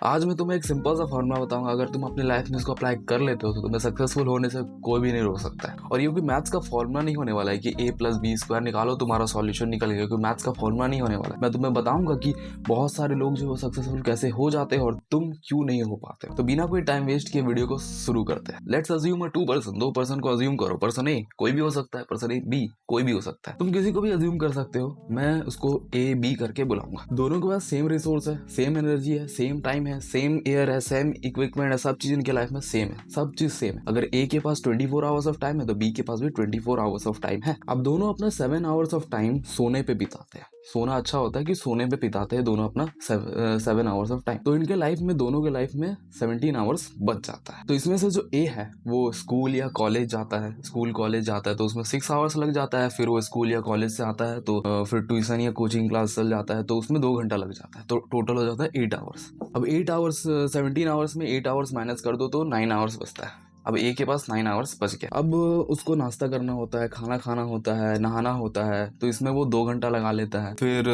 आज मैं तुम्हें एक सिंपल सा फॉर्मूला बताऊंगा, अगर तुम अपनी लाइफ में इसको अप्लाई कर लेते हो तो तुम्हें सक्सेसफुल होने से कोई भी नहीं रोक सकता है। और ये कोई मैथ्स का फॉर्मूला नहीं होने वाला है कि a+b² निकालो तुम्हारा सॉल्यूशन निकल गया, कोई मैथ्स का फॉर्मूला नहीं होने वाला है। मैं तुम्हें बताऊंगा कि बहुत सारे लोग जो सक्सेसफुल कैसे हो जाते हैं और तुम क्यों नहीं हो पाते। तो बिना कोई टाइम वेस्ट किए वीडियो को शुरू करते हैं। लेट्स अज्यूम टू पर्सन, दो पर्सन को अज्यूम करो। पर्सन ए कोई भी हो सकता है, पर्सन ए बी कोई भी हो सकता है। तुम किसी को भी अज्यूम कर सकते हो, मैं उसको ए बी करके बुलाऊंगा। दोनों के पास सेम रिसोर्स है, सेम एनर्जी है, सेम टाइम है, सेम एयर है, सेम इक्विपमेंट है, सब चीज इनके लाइफ में सेम है, सब चीज सेम है। अगर ए के पास 24 आवर्स ऑफ टाइम है तो बी के पास भी 24 आवर्स ऑफ टाइम है। अब दोनों अपना 7 आवर्स ऑफ टाइम सोने पे बिताते हैं। सोना अच्छा होता है कि सोने पे बिताते हैं दोनों अपना 7 आवर्स ऑफ टाइम। तो इनके लाइफ में, दोनों के लाइफ में 17 आवर्स बच जाता है। तो इसमें से जो ए है वो स्कूल या कॉलेज जाता है, स्कूल कॉलेज जाता है तो उसमें 6 आवर्स लग जाता है। फिर वो स्कूल या कॉलेज से आता है तो फिर ट्यूशन या कोचिंग क्लास चल जाता है तो उसमें 2 घंटा लग जाता है। तो टोटल हो जाता है 8 आवर्स। अब 8 आवर्स 17 आवर्स में 8 आवर्स माइनस कर दो तो 9 आवर्स बचता है। अब ए के पास 9 आवर्स बच गया। अब उसको नाश्ता करना होता है, खाना खाना होता है, नहाना होता है, तो इसमें वो 2 घंटा लगा लेता है। फिर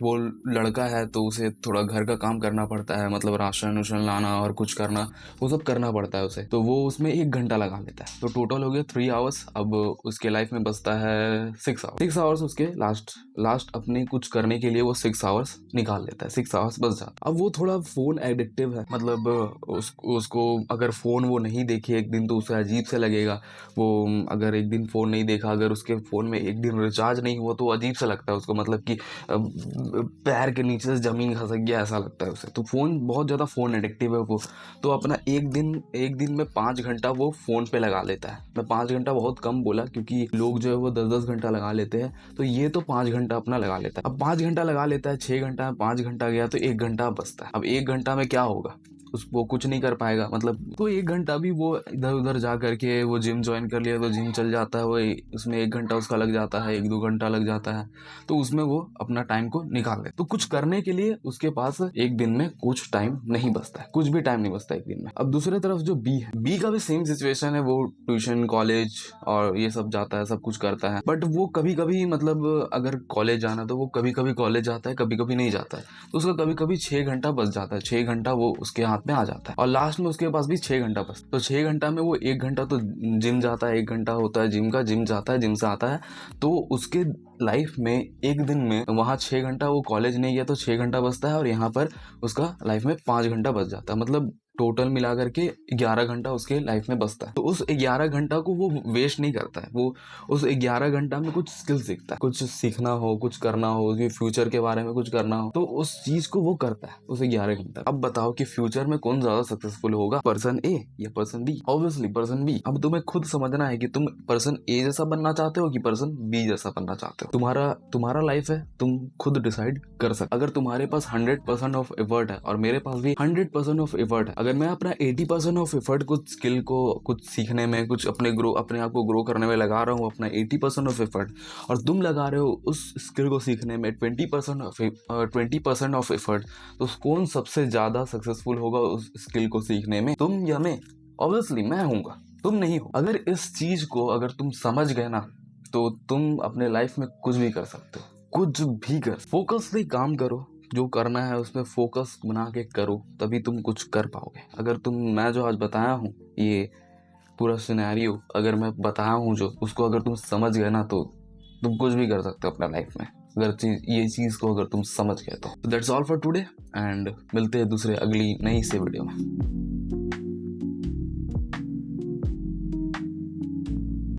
वो लड़का है तो उसे थोड़ा घर का काम करना पड़ता है, मतलब राशन उशन लाना और कुछ करना, वो सब करना पड़ता है उसे, तो वो उसमें 1 घंटा लगा लेता है। तो टोटल हो गया 3 आवर्स। अब उसके लाइफ में बचता है 6 आवर्स। 6 आवर्स उसके लास्ट अपने कुछ करने के लिए वो 6 आवर्स निकाल लेता है, 6 आवर्स बच जाता है। अब वो थोड़ा फोन एडिक्टिव है, मतलब उसको अगर फोन वो नहीं देखे एक दिन तो उसे अजीब से लगेगा। वो अगर एक दिन फ़ोन नहीं देखा, अगर उसके फ़ोन में एक दिन रिचार्ज नहीं हुआ तो अजीब सा लगता है उसको, मतलब कि पैर के नीचे से ज़मीन खसक गया ऐसा लगता है उसे। तो फ़ोन, बहुत ज़्यादा फ़ोन एडिक्टिव है वो। तो अपना एक दिन में 5 घंटा वो फ़ोन पे लगा लेता है। मैं 5 घंटा बहुत कम बोला क्योंकि लोग जो है वो 10-10 घंटा लगा लेते हैं, तो ये तो 5 घंटा अपना लगा लेता है। अब 5 घंटा लगा लेता है, 6 घंटा है, 5 घंटा गया तो 1 घंटा बचता है। अब 1 घंटा में क्या होगा, वो कुछ नहीं कर पाएगा, मतलब तो 1 घंटा भी वो इधर उधर जा करके वो जिम ज्वाइन कर लिया तो जिम चल जाता है, वो उसमें 1 घंटा उसका लग जाता है, 1-2 घंटा लग जाता है, तो उसमें वो अपना टाइम को निकाल ले। तो कुछ करने के लिए उसके पास एक दिन में कुछ टाइम नहीं बचता है, कुछ भी टाइम नहीं बचता एक दिन में। अब दूसरी तरफ जो बी है, बी का भी सेम सिचुएशन है, वो ट्यूशन कॉलेज और ये सब जाता है, सब कुछ करता है, बट वो कभी कभी, मतलब अगर कॉलेज जाना तो वो कभी कभी कॉलेज जाता है, कभी कभी नहीं जाता है, तो उसका कभी कभी 6 घंटा बच जाता है, 6 घंटा वो उसके हाथ में आ जाता है। और लास्ट में उसके पास भी 6 घंटा बस, तो 6 घंटा में वो 1 घंटा तो जिम जाता है, 1 घंटा होता है जिम का, जिम जाता है, जिम से आता है, तो उसके लाइफ में एक दिन में वहाँ 6 घंटा वो कॉलेज नहीं गया तो 6 घंटा बचता है, और यहाँ पर उसका लाइफ में 5 घंटा बच जाता है, मतलब टोटल मिला करके 11 घंटा उसके लाइफ में बचता है। तो उस 11 घंटा को वो वेस्ट नहीं करता है, वो उस 11 घंटा में कुछ स्किल सीखता है, कुछ सीखना हो, कुछ करना हो, फ्यूचर के बारे में कुछ करना हो, तो उस चीज को वो करता है उस 11 घंटा। अब बताओ कि फ्यूचर में कौन ज्यादा सक्सेसफुल होगा, पर्सन ए या person B? Obviously person B. अब तुम्हें खुद समझना है कि तुम पर्सन ए जैसा बनना चाहते हो कि पर्सन बी जैसा बनना चाहते हो। तुम्हारा लाइफ है, तुम खुद डिसाइड कर सकते। अगर तुम्हारे पास 100% ऑफ एफर्ट है और मेरे पास भी 100% ऑफ एफर्ट है, अगर मैं अपना 80% ऑफ एफर्ट कुछ स्किल को, कुछ सीखने में, कुछ अपने आप को ग्रो करने में लगा रहा हूँ, अपना 80% ऑफ एफर्ट, और तुम लगा रहे हो उस स्किल को सीखने में 20% ऑफ एफर्ट, तो कौन सबसे ज्यादा सक्सेसफुल होगा उस स्किल को सीखने में, तुम या मैं? ऑब्वियसली मैं हूँगा, तुम नहीं हो। अगर इस चीज को अगर तुम समझ गए ना, तो तुम अपने लाइफ में कुछ भी कर सकते हो, कुछ भी कर। फोकसली काम करो, जो करना है उसमें फोकस बना के करो, तभी तुम कुछ कर पाओगे। अगर मैं जो आज बताया हूँ, ये पूरा सिनेरियो अगर मैं बताया हूँ जो, उसको अगर तुम समझ गए ना, तो तुम कुछ भी कर सकते हो अपना लाइफ में, अगर ये चीज को अगर तुम समझ गए तो। That's all for today, and मिलते हैं दूसरे अगली नई से वीडियो में।